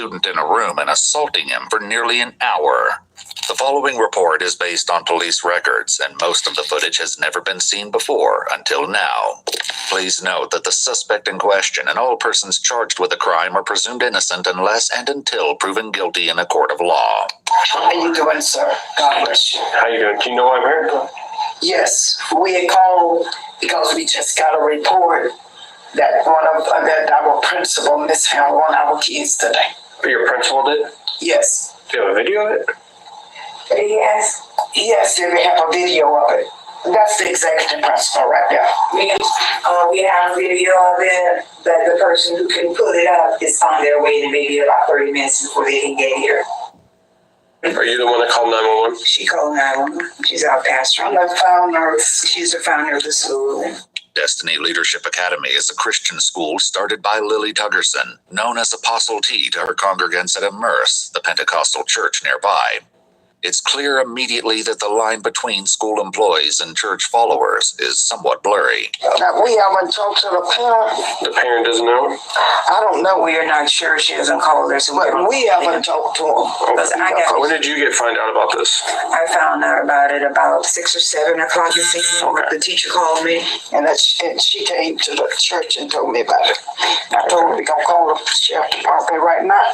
student in a room and assaulting him for nearly an hour. The following report is based on police records, and most of the footage has never been seen before until now. Please note that the suspect in question and all persons charged with a crime are presumed innocent unless and until proven guilty in a court of law. How you doing, sir? God bless you. How you doing? Do you know why I'm here? Yes, we had called because we just got a report that that our principal mishandled one of our kids today. Your principal did? Yes. Do you have a video of it? Yes, we have a video of it. That's the executive principal right there. We have a video of it, but the person who can pull it up is on their way to maybe about 30 minutes before they can get here. Are you the one that called 911? She called 911. She's our pastor. She's the founder of the school. Destiny Leadership Academy is a Christian school started by Lily Tuggerson, known as Apostle T to her congregants at Immerse, the Pentecostal church nearby. It's clear immediately that the line between school employees and church followers is somewhat blurry. We haven't talked to the parent. The parent doesn't know? I don't know. We are not sure. She hasn't called us. But we haven't talked to him. When did you find out about this? I found out about it about 6 or 7 o'clock this evening. The teacher called me. And she came to the church and told me about it. I told her we're going to call the sheriff department right now.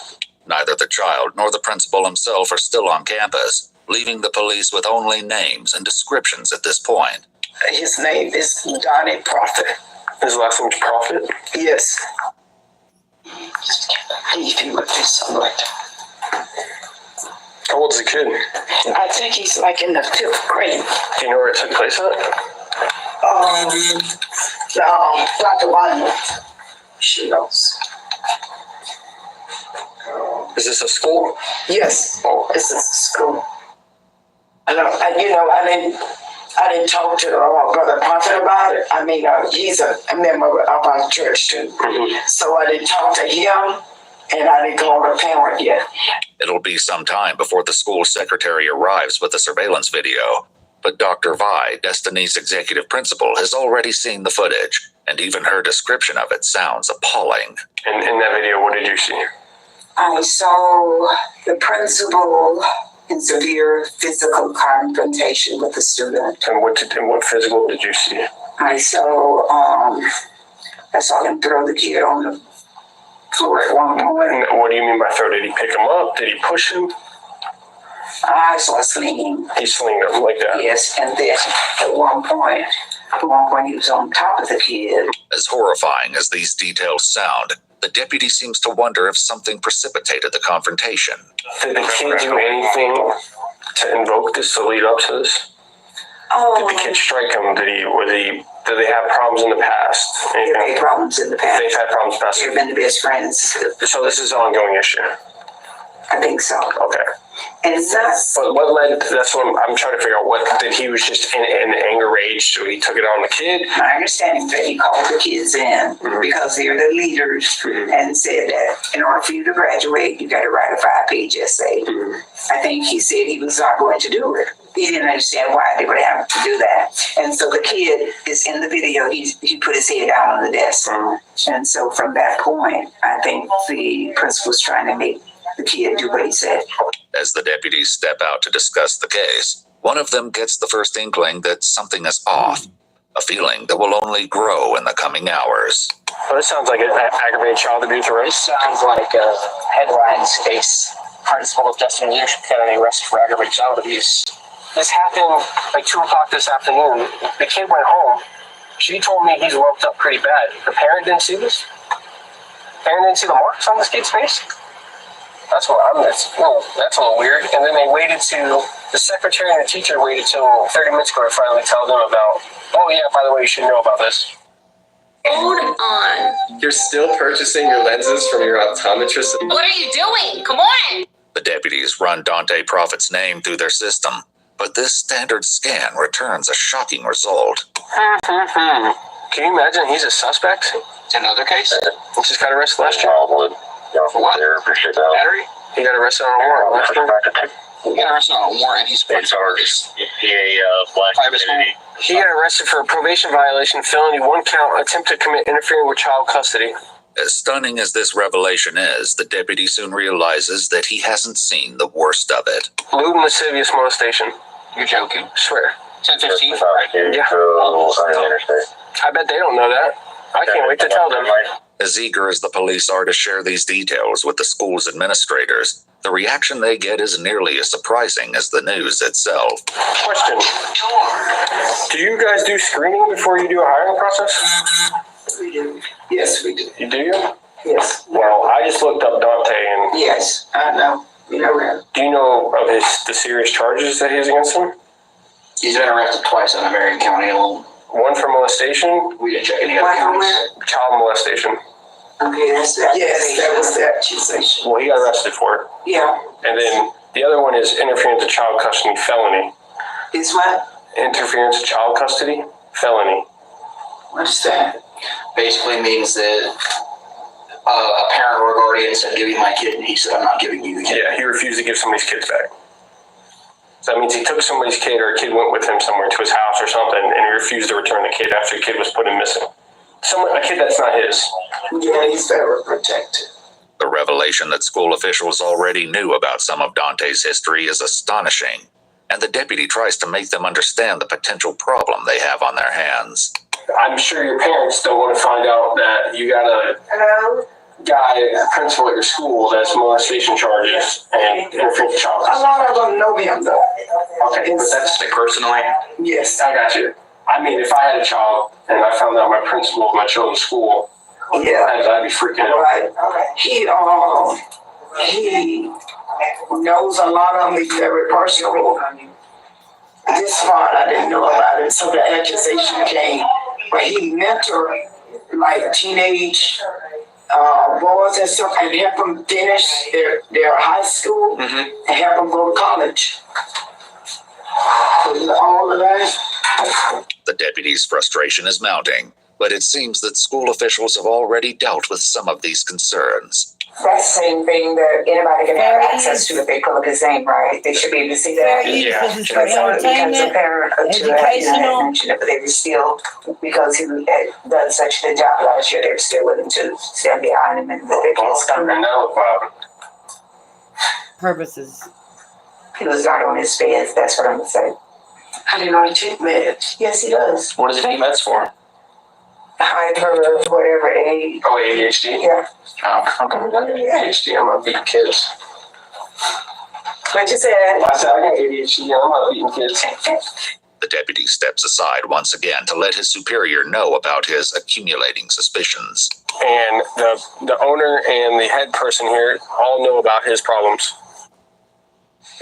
Neither the child nor the principal himself are still on campus, leaving the police with only names and descriptions at this point. His name is Donnie Prophet. His last name's Prophet? Yes. If you look this something like that. How old is the kid? I think he's like in the 5th grade. Do you know where it took place at? Dr. Wyman. She knows. Is this a school? Yes, this is a school. I didn't talk to Brother Prophet about it. I mean, he's a member of our church too. Mm-hmm. So I didn't talk to him, and I didn't call the parent yet. It'll be some time before the school secretary arrives with the surveillance video. But Dr. Vi, Destiny's executive principal, has already seen the footage, and even her description of it sounds appalling. And in that video, what did you see? I saw the principal in severe physical confrontation with the student. And what physical did you see? I saw him throw the kid on the floor at one point. And what do you mean by throw? Did he pick him up? Did he push him? I saw slinging. He slinged him like that? Yes, and then at one point he was on top of the kid. As horrifying as these details sound, the deputy seems to wonder if something precipitated the confrontation. Did the kid do anything to invoke this, to lead up to this? Did the kid strike him? Did they have problems in the past? They've had problems in the past. They've had problems in the past. They've been the best friends. So this is an ongoing issue? I think so. Okay. And it's not. But what led? That's what I'm trying to figure out. What did he was just in anger rage, so he took it on the kid? My understanding is that he called the kids in because they're the leaders and said that in order for you to graduate, you got to write a 5-page essay. I think he said he was not going to do it. He didn't understand why they would have to do that. And so the kid is in the video. He put his head down on the desk. And so from that point, I think the principal was trying to make the kid do what he said. As the deputies step out to discuss the case, one of them gets the first inkling that something is off, a feeling that will only grow in the coming hours. Well, this sounds like an aggravated child abuse, right? This sounds like a headlines case. Principal of Destiny Leadership Academy arrested for aggravated child abuse. This happened like 2 o'clock this afternoon. The kid went home. She told me he's roped up pretty bad. The parent didn't see this? The parent didn't see the marks on this kid's face? That's a little weird. And then they waited the secretary and the teacher waited till 30 minutes ago to finally tell them about, oh yeah, by the way, you should know about this. Hold on. You're still purchasing your lenses from your optometrist? What are you doing? Come on. The deputies run Dante Prophet's name through their system, but this standard scan returns a shocking result. Can you imagine he's a suspect? Another case? He just got arrested last year. For what? Battery? He got arrested on a warrant last year. He got arrested on a warrant. He's been charged. He got arrested for a probation violation, felony 1 count, attempt to commit interfering with child custody. As stunning as this revelation is, the deputy soon realizes that he hasn't seen the worst of it. Lewd and lascivious molestation. You're joking. Swear. 10:15. Yeah. I bet they don't know that. I can't wait to tell them. As eager as the police are to share these details with the school's administrators, the reaction they get is nearly as surprising as the news itself. Question. Do you guys do screening before you do a hiring process? We do. Yes, we do. You do? Yes. Well, I just looked up Dante, and Yes, I know. You know that. do you know of the serious charges that he has against him? He's been arrested twice in Marion County alone. One for molestation, We didn't check any other Why from counties. where? child molestation. Okay, that's that. Yes, that was the accusation. Well, he got arrested for it. Yeah. And then the other one is interference with child custody felony. It's what? Interference with child custody felony. What's that? Basically means that a parent or a guardian said, "Give me my kid," and he said, "I'm not giving you the kid." Yeah, he refused to give somebody's kids back. So that means he took somebody's kid, or a kid went with him somewhere to his house or something, and he refused to return the kid after the kid was put in missing. A kid that's not his. Yeah, he's very protected. The revelation that school officials already knew about some of Dante's history is astonishing, and the deputy tries to make them understand the potential problem they have on their hands. I'm sure your parents don't want to find out that you got a Hello? guy, a principal at your school, that's molestation charges and interference with child A custody. lot of them know him though. Okay, but that's like personally. Yes. I got you. I mean, if I had a child and I found out my principal of my children's school, Yeah. I'd be freaking out. Right. He knows a lot of them. He's very personal. This part I didn't know about it, so the accusation came. But he mentored like teenage boys and stuff, and help them finish their high school and help them go to college. All of that. The deputy's frustration is mounting, but it seems that school officials have already dealt with some of these concerns. That's the same thing that anybody can have access to if they pull up his name, right? They should be able to see that. Yeah. Because it's for But someone becomes a entertainment, parent to educational. mention it, but they were still, because he had done such a good job last year, they were still willing to stand behind him and let their kids come. And now, purposes. He was not on his fence, that's what I'm gonna say. I didn't know he took meds. Yes, he does. What does he take meds for? Hyper, whatever, age. oh, ADHD? Yeah. ADHD, I'm not beating kids. But you said, I said, I got ADHD, and I'm not beating kids. The deputy steps aside once again to let his superior know about his accumulating suspicions. And the owner and the head person here all know about his problems.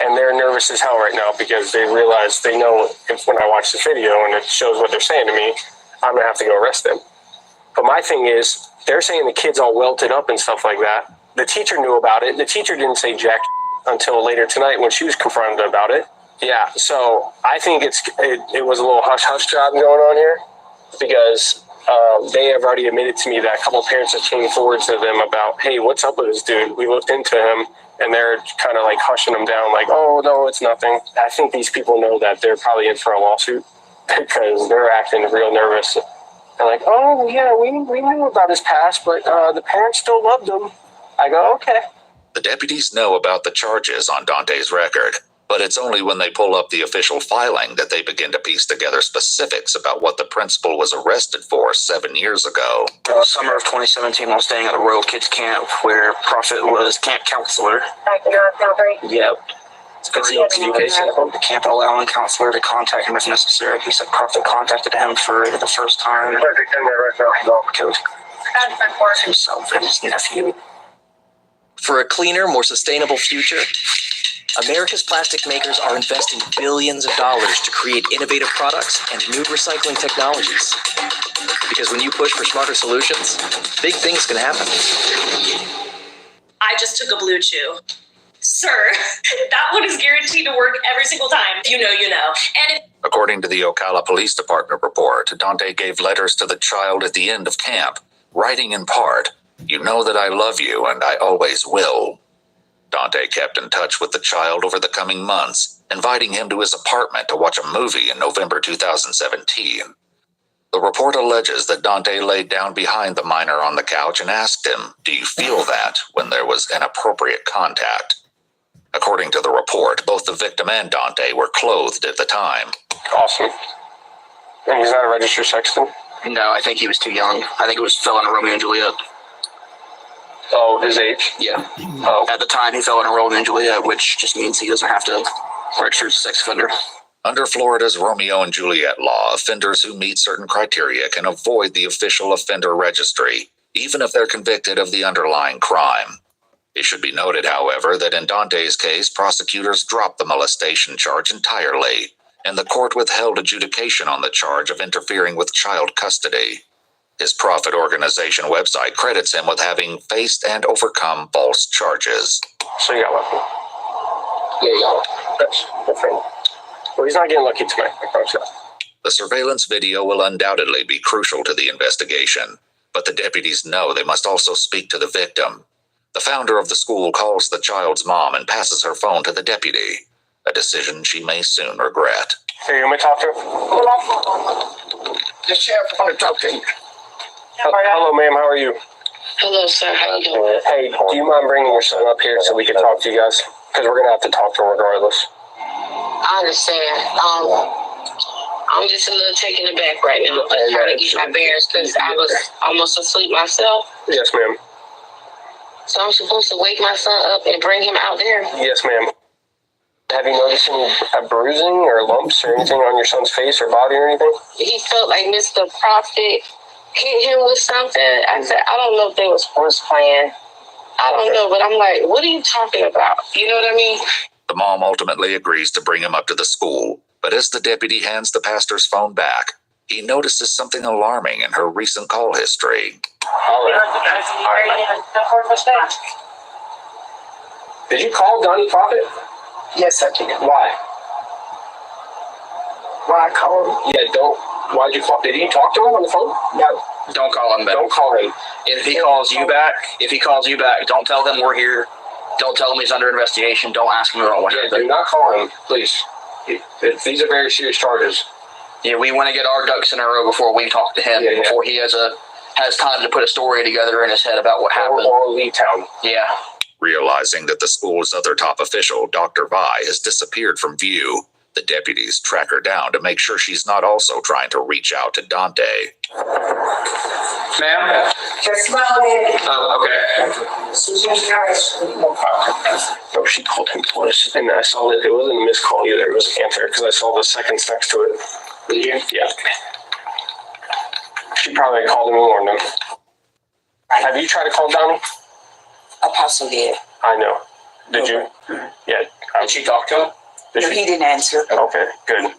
And they're nervous as hell right now because they realize they know if when I watch the video and it shows what they're saying to me, I'm going to have to go arrest them. But my thing is, they're saying the kid's all welted up and stuff like that. The teacher knew about it. The teacher didn't say jack until later tonight when she was confronted about it. Yeah, so I think it was a little hush-hush job going on here because they have already admitted to me that a couple of parents have came forward to them about, hey, what's up with this dude? We looked into him, and they're kind of like hushing him down like, oh, no, it's nothing. I think these people know that they're probably in for a lawsuit because they're acting real nervous. They're like, oh, yeah, we knew about his past, but the parents still loved him. I go, okay. The deputies know about the charges on Dante's record, but it's only when they pull up the official filing that they begin to piece together specifics about what the principal was arrested for 7 years ago. Summer of 2017, while staying at a Royal Kids camp where Prophet was camp counselor. Yep. It's the camp allowing counselor to contact him if necessary. He said Prophet contacted him for the first time. Killed himself and his nephew. For a cleaner, more sustainable future, America's plastic makers are investing billions of dollars to create innovative products and new recycling technologies. Because when you push for smarter solutions, big things can happen. I just took a Blue Chew. Sir, that one is guaranteed to work every single time. If you know, you know. And if According to the Ocala Police Department report, Dante gave letters to the child at the end of camp, writing in part, "You know that I love you and I always will." Dante kept in touch with the child over the coming months, inviting him to his apartment to watch a movie in November 2017. The report alleges that Dante laid down behind the minor on the couch and asked him, "Do you feel that?" when there was inappropriate contact. According to the report, both the victim and Dante were clothed at the time. Awesome. And he's not a registered sexton? No, I think he was too young. I think it was fell in Romeo and Juliet. Oh, his age? Yeah. Oh. At the time, he fell in Romeo and Juliet, which just means he doesn't have to register as a sex offender. Under Florida's Romeo and Juliet law, offenders who meet certain criteria can avoid the official offender registry, even if they're convicted of the underlying crime. It should be noted, however, that in Dante's case, prosecutors dropped the molestation charge entirely, and the court withheld adjudication on the charge of interfering with child custody. His profit organization website credits him with having faced and overcome false charges. So you got lucky. Yeah, yeah. That's different. Well, he's not getting lucky tonight, I promise you. The surveillance video will undoubtedly be crucial to the investigation, but the deputies know they must also speak to the victim. The founder of the school calls the child's mom and passes her phone to the deputy, a decision she may soon regret. Hey, you want me to talk to her? The sheriff want to talk to you. Hello, ma'am. How are you? Hello, sir. How you doing? Hey, do you mind bringing your son up here so we can talk to you guys? Because we're going to have to talk to him regardless. I understand. I'm just a little taken aback right now. I'm trying to get my bearings because I was almost asleep myself. Yes, ma'am. So I'm supposed to wake my son up and bring him out there. Yes, ma'am. Have you noticed any bruising or lumps or anything on your son's face or body or anything? He felt like Mr. Prophet hit him with something. I said, I don't know if they was force playing. I don't know, but I'm like, what are you talking about? You know what I mean? The mom ultimately agrees to bring him up to the school, but as the deputy hands the pastor's phone back, he notices something alarming in her recent call history. All right. Did you call Donnie Prophet? Yes, I did. Why? Why I called him? Yeah, don't. Why'd you call? Did you talk to him on the phone? No. Don't call him back. Don't call him. If he calls you back, don't tell him we're here. Don't tell him he's under investigation. Don't ask him about what Yeah, do happened. not call him, please. These are very serious charges. Yeah, we want to get our ducks in a row before we talk to him, Yeah. before he has time to put a story together in his head about what happened. Or leave town. Yeah. Realizing that the school's other top official, Dr. Vi, has disappeared from view, the deputies track her down to make sure she's not also trying to reach out to Dante. Ma'am? Just smile at Oh, okay. Susan's nice. No, she called him twice, and I saw that it wasn't a missed call either. It was an answer because I saw the seconds next to it. Did you? Yeah. She probably called him and warned him. Have you tried to call Donnie? Apostle did. I know. Did you? Yeah. Did she talk to him? Did No, she? he didn't answer. Okay, good.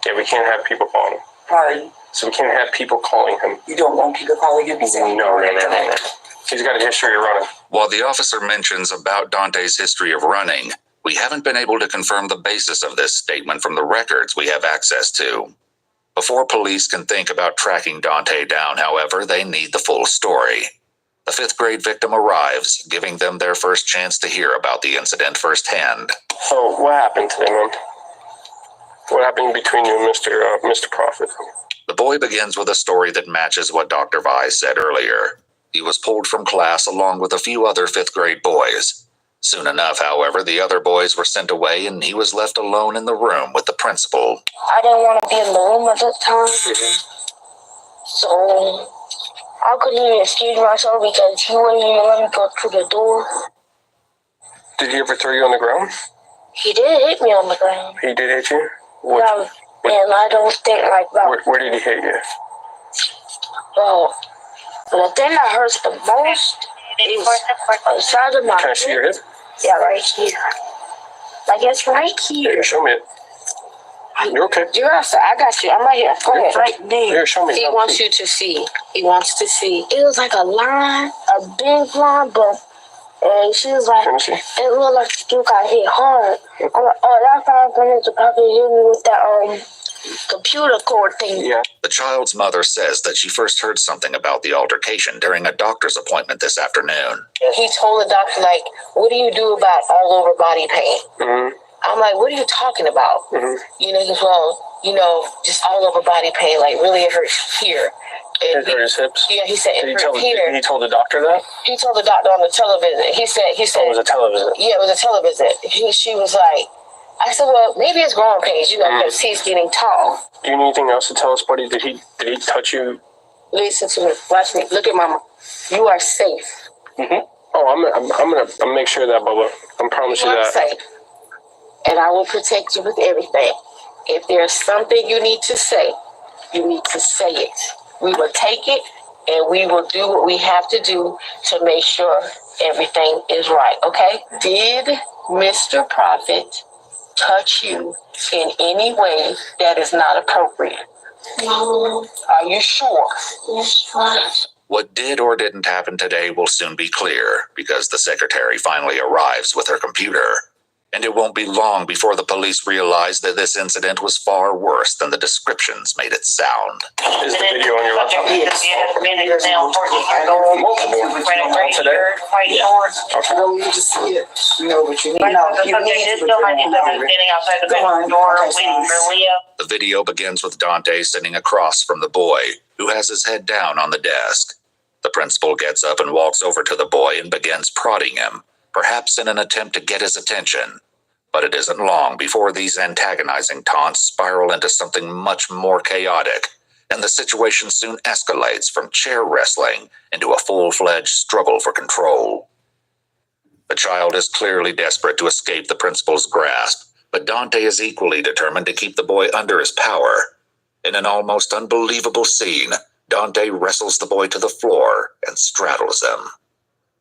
Yeah, we can't have people calling him. Sorry. So we can't have people calling him. You don't want people calling him? No. He's got a history of running. While the officer mentions about Dante's history of running, we haven't been able to confirm the basis of this statement from the records we have access to. Before police can think about tracking Dante down, however, they need the full story. The 5th grade victim arrives, giving them their first chance to hear about the incident firsthand. So what happened today, man? What happened between you and Mr. Prophet? The boy begins with a story that matches what Dr. Vi said earlier. He was pulled from class along with a few other 5th grade boys. Soon enough, however, the other boys were sent away and he was left alone in the room with the principal. I didn't want to be in the room at that time. So I couldn't even excuse myself because he wouldn't even let me go through the door. Did he ever throw you on the ground? He did hit me on the ground. He did hit you? And I don't think like that. Where did he hit you? Well, the thing that hurts the most is on the side of my Can I see your hip? Yeah, right here. Like it's right here. Here, show me it. You're okay. I got you. I'm right here. Go ahead. Right there. Here, show me. He wants you to see. He wants to see. It was like a line, a big line, but she was like, Let me see. it looked like you got hit hard. I'm like, oh, that's how I'm going to probably hit me with that computer cord thing. Yeah. The child's mother says that she first heard something about the altercation during a doctor's appointment this afternoon. He told the doctor, like, what do you do about all over body pain? Mm-hmm. I'm like, what are you talking about? You know, he goes, well, you know, just all over body pain, like really it hurts here. It hurt his hips? Yeah, he said it hurt here. He told the doctor that? He told the doctor on the television. He said. Oh, it was a television? Yeah, it was a television. She was like, I said, well, maybe it's growing pains, you know, because he's getting tall. Do you need anything else to tell us, buddy? Did he touch you? Listen to me. Watch me. Look at mama. You are safe. Oh, I'm gonna make sure of that, Bubba. I promise you You are that. safe. And I will protect you with everything. If there's something you need to say, you need to say it. We will take it and we will do what we have to do to make sure everything is right, okay? Did Mr. Prophet touch you in any way that is not appropriate? No. Are you sure? Yes. What did or didn't happen today will soon be clear because the secretary finally arrives with her computer. And it won't be long before the police realize that this incident was far worse than the descriptions made it sound. Is the video on your laptop? Yes. No, you just see it. You know what you need. The video begins with Dante sitting across from the boy, who has his head down on the desk. The principal gets up and walks over to the boy and begins prodding him, perhaps in an attempt to get his attention. But it isn't long before these antagonizing taunts spiral into something much more chaotic, and the situation soon escalates from chair wrestling into a full-fledged struggle for control. The child is clearly desperate to escape the principal's grasp, but Dante is equally determined to keep the boy under his power. In an almost unbelievable scene, Dante wrestles the boy to the floor and straddles him.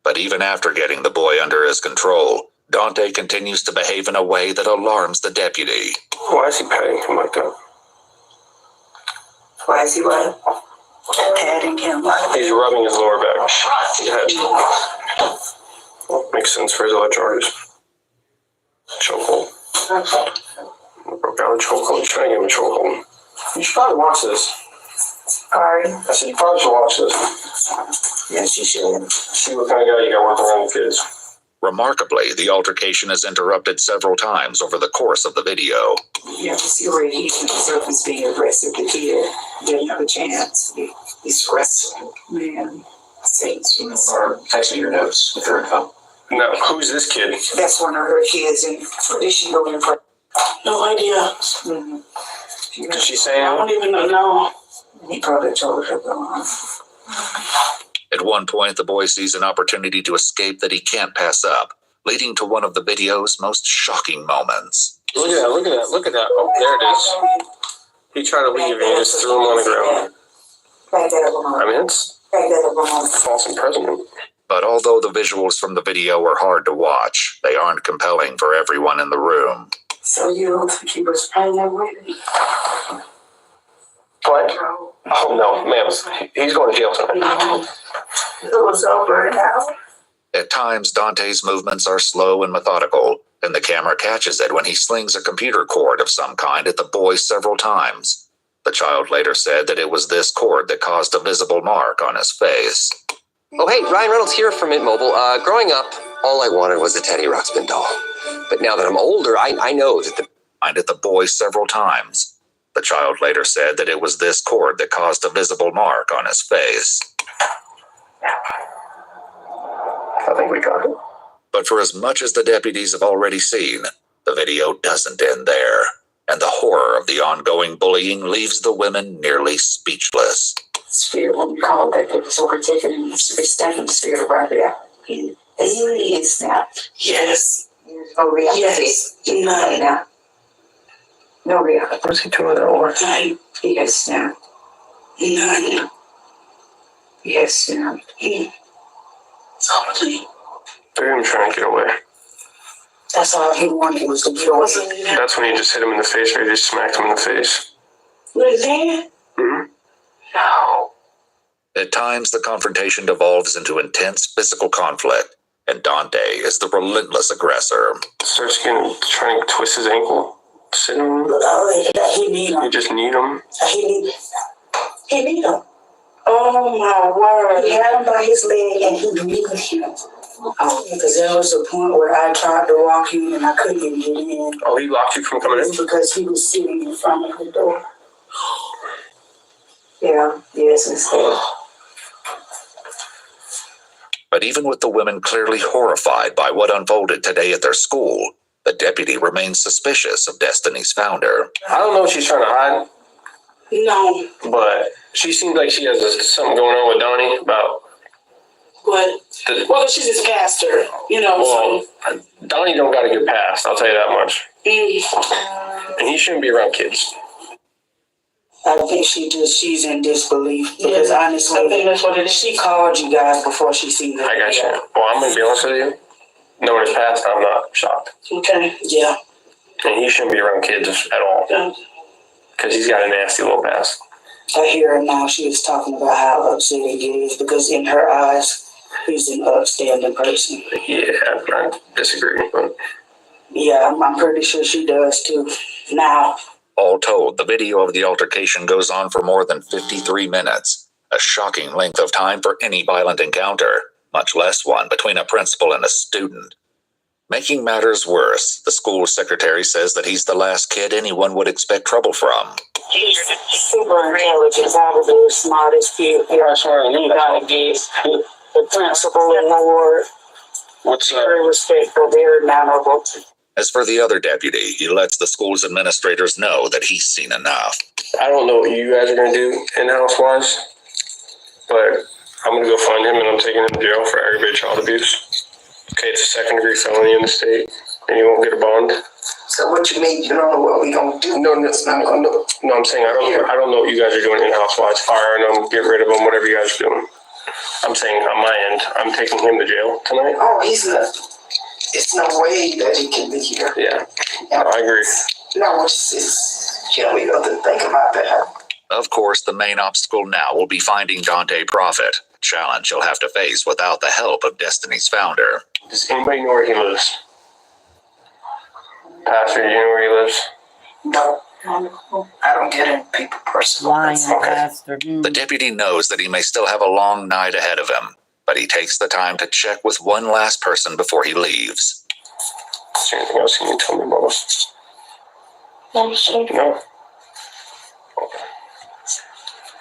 But even after getting the boy under his control, Dante continues to behave in a way that alarms the deputy. Why is he patting him like that? Why is he what? Patting him. He's rubbing his lower back. Well, makes sense for his other charges. Chokehold. Broke down a chokehold. He's trying to give him a chokehold. You should probably watch this. Sorry. I said you probably should watch this. Yes, you should. See what kind of guy you got working around the kids. Remarkably, the altercation is interrupted several times over the course of the video. You have to see where he himself is being aggressive. The kid didn't have a chance. He's wrestling. Man, saints. Or texting your notes with her info. Now, who's this kid? That's one of her kids. And what is she doing for? No idea. Did she say I don't even know. No. He probably told her, go on. At one point, the boy sees an opportunity to escape that he can't pass up, leading to one of the video's most shocking moments. Look at that, look at that, look at that. Oh, there it is. He tried to leave and he just threw him on the ground. I mean, it's false imprisonment. But although the visuals from the video are hard to watch, they aren't compelling for everyone in the room. So you don't think he was playing with me? What? Oh, no, ma'am. He's going to jail tonight. It was over now. At times, Dante's movements are slow and methodical, and the camera catches it when he slings a computer cord of some kind at the boy several times. The child later said that it was this cord that caused a visible mark on his face. Oh, hey, Ryan Reynolds here from Mint Mobile. Growing up, all I wanted was a Teddy Ruxpin doll. But now that I'm older, I know that the... At the boy several times. The child later said that it was this cord that caused a visible mark on his face. I think we got it. But for as much as the deputies have already seen, the video doesn't end there, and the horror of the ongoing bullying leaves the women nearly speechless. Spirit, when we call that it was overtaken and it's standing the spirit right there. He is now. Yes. There's no reality. Yes. None now. No reality. What is he doing that for? Yes now. None. Yes now. Totally. They're even trying to get away. That's all he wanted was to get away. That's when he just hit him in the face, or he just smacked him in the face. What is that? Mm-hmm. No. At times, the confrontation devolves into intense physical conflict, and Dante is the relentless aggressor. Starts trying to twist his ankle. Sit him. He need him. You just need him. He need him. Oh my word. He had him by his leg and he needed him. Because there was a point where I tried to walk in and I couldn't even get in. Oh, he blocked you from coming in? Because he was sitting in front of the door. Yeah, yes, instead. But even with the women clearly horrified by what unfolded today at their school, the deputy remains suspicious of Destiny's founder. I don't know what she's trying to hide. No. But she seems like she has something going on with Donnie about What? Well, she's his pastor, you know. Well, so. Donnie don't got a good past, I'll tell you that much. And he shouldn't be around kids. I think she's in disbelief because honestly, I think that's what it is. She called you guys before she seen that. I got you. Well, I'm gonna be honest with you. Knowing his past, I'm not shocked. Okay. Yeah. And he shouldn't be around kids at all. Because he's got a nasty little past. I hear her now. She was talking about how upsetting it is because in her eyes, he's an upstanding person. Yeah, I disagree. But yeah, I'm pretty sure she does too. Now. All told, the video of the altercation goes on for more than 53 minutes, a shocking length of time for any violent encounter, much less one between a principal and a student. Making matters worse, the school secretary says that he's the last kid anyone would expect trouble from. He's super intelligent, probably the smartest kid here. You gotta get the principal award. Very respectful, very memorable. As for the other deputy, he lets the school's administrators know that he's seen enough. I don't know what you guys are gonna do in-house wise, but I'm gonna go find him and I'm taking him to jail for aggravated child abuse. Okay, it's a 2nd degree felony in the state, and you won't get a bond. So what you mean? You don't know what we gonna do? No, I'm saying I don't know what you guys are doing in-house wise, firing them, get rid of them, whatever you guys are doing. I'm saying on my end, I'm taking him to jail tonight. Oh, he's not. It's no way that he can be here. Yeah, I agree. No, it's you don't even think about that. Of course, the main obstacle now will be finding Dante Prophet, a challenge he'll have to face without the help of Destiny's founder. Does anybody know where he lives? Pastor, do you know where he lives? No. I don't get in people personally. Lying, Pastor. The deputy knows that he may still have a long night ahead of him, but he takes the time to check with one last person before he leaves. Is there anything else you need to tell me, Bubba? No? Okay.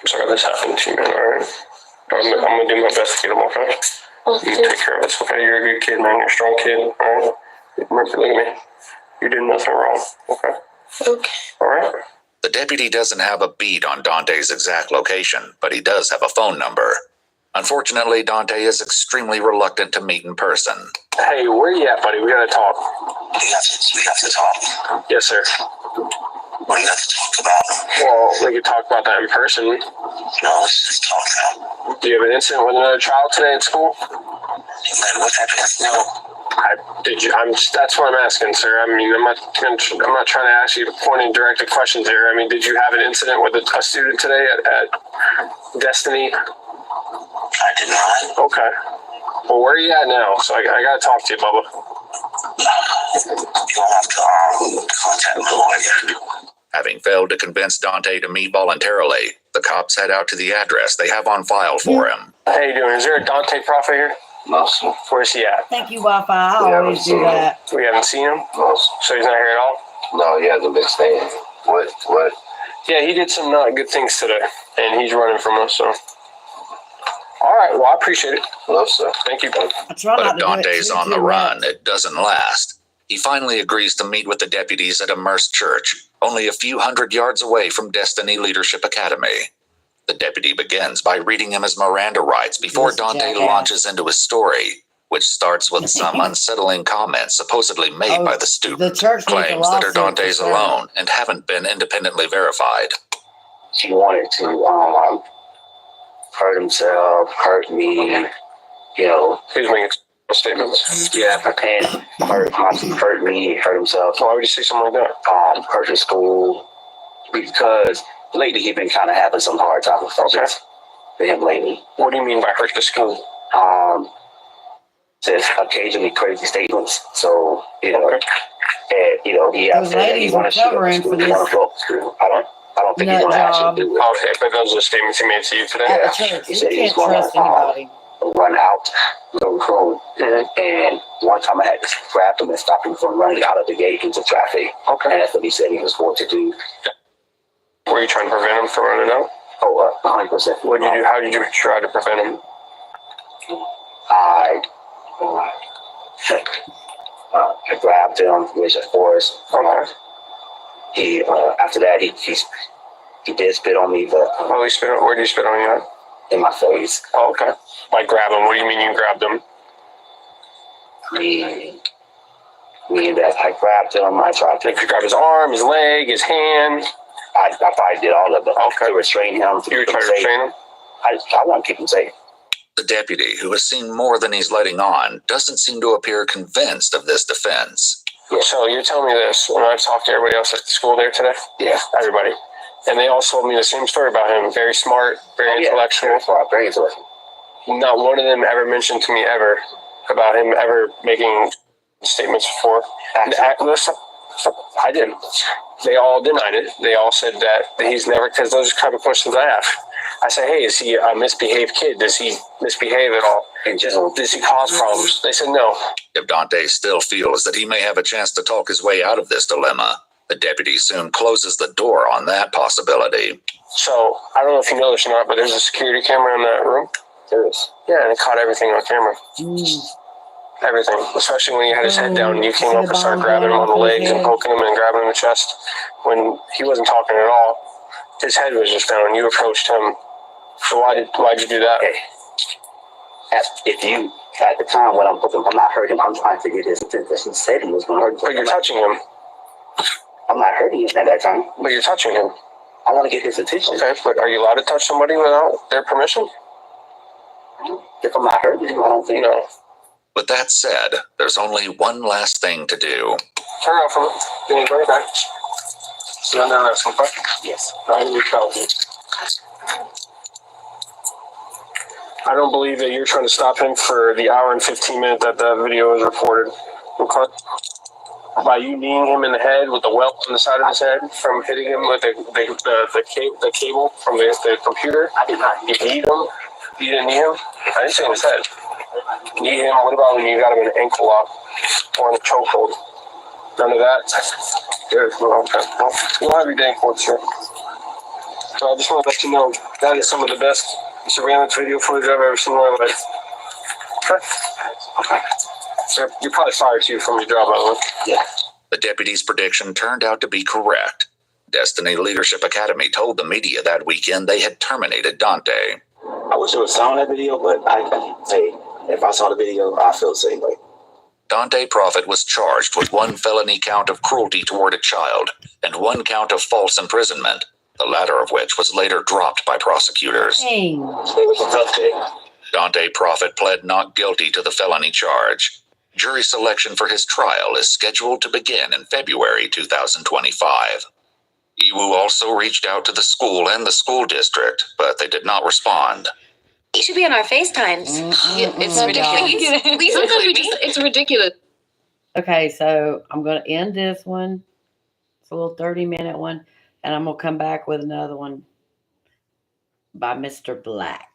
I'm sorry this happened to you, man, alright? I'm gonna do my best to get him, okay? You take care of it, okay? You're a good kid, man. You're a strong kid, alright? Look at me. You did nothing wrong, okay? Okay. Alright? The deputy doesn't have a beat on Dante's exact location, but he does have a phone number. Unfortunately, Dante is extremely reluctant to meet in person. Hey, where you at, buddy? We gotta talk. We have to talk. Yes, sir. What do you have to talk about? Well, we could talk about that in person. No, let's just talk now. Do you have an incident with another child today at school? What type of incident? That's what I'm asking, sir. I mean, I'm not trying to ask you pointing directed questions here. I mean, did you have an incident with a student today at Destiny? I did not. Okay. Well, where are you at now? So I gotta talk to you, Bubba. You'll have to contact my lawyer. Having failed to convince Dante to meet voluntarily, the cops head out to the address they have on file for him. How you doing? Is there a Dante Prophet here? No. Where's he at? Thank you, Wi-Fi. I always do that. We haven't seen him? No. So he's not here at all? No, he hasn't been staying. What? Yeah, he did some not good things today, and he's running from us, so. All right, well, I appreciate it. No, sir. Thank you. I try But not if to do it Dante's too on the much. run, it doesn't last. He finally agrees to meet with the deputies at Immersed Church, only a few hundred yards away from Destiny Leadership Academy. The deputy begins by reading him his Miranda rights before Yes, Dante jackass. launches into his story, which starts with some unsettling comments supposedly made by the student, The church needs a claims that are lawsuit Dante's for sure. alone and haven't been independently verified. He wanted to hurt himself, hurt me, you know. He's making statements. Yeah, and hurt me, hurt himself. Why would you say something like that? Hurt the school, because lately he's been kind of having some hard times with focus for him lately. What do you mean by hurt the school? Says occasionally crazy statements. So, you know, and, you know, he Those said he ladies want were to shoot up covering school. for He this want to blow up school. I don't think he's nut going to job. actually do it. Okay, but those are the statements he made to you today? At the Yeah. church, He you said he's can't gonna, trust anybody. run out the road. And one time I had to grab him and stop him from running out of the gate into traffic. Okay. And that's what he said he was going to do. Were you trying to prevent him from running out? Oh, 100%. What did you do? How did you try to prevent him? I grabbed him, which of course, he after that he did spit on me, but He spit on, where did he spit on you at? in my face. Oh, okay. Like grab him. What do you mean you grabbed him? Me and that I grabbed him. I tried to Like you grabbed his arm, his leg, his hand. I probably did all of it. Okay. To restrain him. You were trying to restrain him? I want to keep him safe. The deputy, who has seen more than he's letting on, doesn't seem to appear convinced of this defense. Yeah. So you're telling me this when I talked to everybody else at the school there today? Yeah. Everybody. And they all told me the same story about him. Very smart, very intellectual. Very smart, very intellectual. Not one of them ever mentioned to me ever about him ever making statements before. I didn't. They all denied it. They all said that he's never, because those are the type of questions I ask. I say, hey, is he a misbehaved kid? Does he misbehave at all? In general. Does he cause problems? They said no. If Dante still feels that he may have a chance to talk his way out of this dilemma, the deputy soon closes the door on that possibility. So, I don't know if you know this or not, but there's a security camera in that room. There is. Yeah, and it caught everything on camera. Everything. Especially when he had his head down and you came up and started grabbing him on the legs and poking him and grabbing him in the chest. When he wasn't talking at all, his head was just down and you approached him. So why'd you do that? Okay. If you, at the time when I'm not hurting him, I'm trying to get his attention. He said he was going to hurt him. But you're touching him. I'm not hurting him at that time. But you're touching him. I want to get his attention. Okay, but are you allowed to touch somebody without their permission? If I'm not hurting him, I don't think. No. With that said, there's only one last thing to do. Turn around from it. Then you bring it back. See, I'm not asking questions. Yes. I don't believe that you're trying to stop him for the hour and 15 minutes that the video is reported. Okay. By you kneeing him in the head with the welt on the side of his head from hitting him with the cable from the computer. I did not. You kneed him. You didn't knee him. I didn't say in his head. Knee him. What about when you got him in an ankle lock or in a chokehold? None of that. Good. Okay. Well, you'll have your day in court, sir. So I just want to let you know that is some of the best surveillance video footage I've ever seen in my life. Okay. So you're probably fired too from your job, by the way. Yeah. The deputy's prediction turned out to be correct. Destiny Leadership Academy told the media that weekend they had terminated Dante. I wish it was on that video, but if I saw the video, I feel the same way. Dante Prophet was charged with one felony count of cruelty toward a child and one count of false imprisonment, the latter of which was later dropped by prosecutors. Dang. It was a tough day. Dante Prophet pled not guilty to the felony charge. Jury selection for his trial is scheduled to begin in February 2025. Iwu also reached out to the school and the school district, but they did not respond. You should be on our FaceTimes. It's ridiculous. It's ridiculous. Okay, so I'm going to end this one. It's a little 30-minute one, and I'm going to come back with another one by Mr. Black.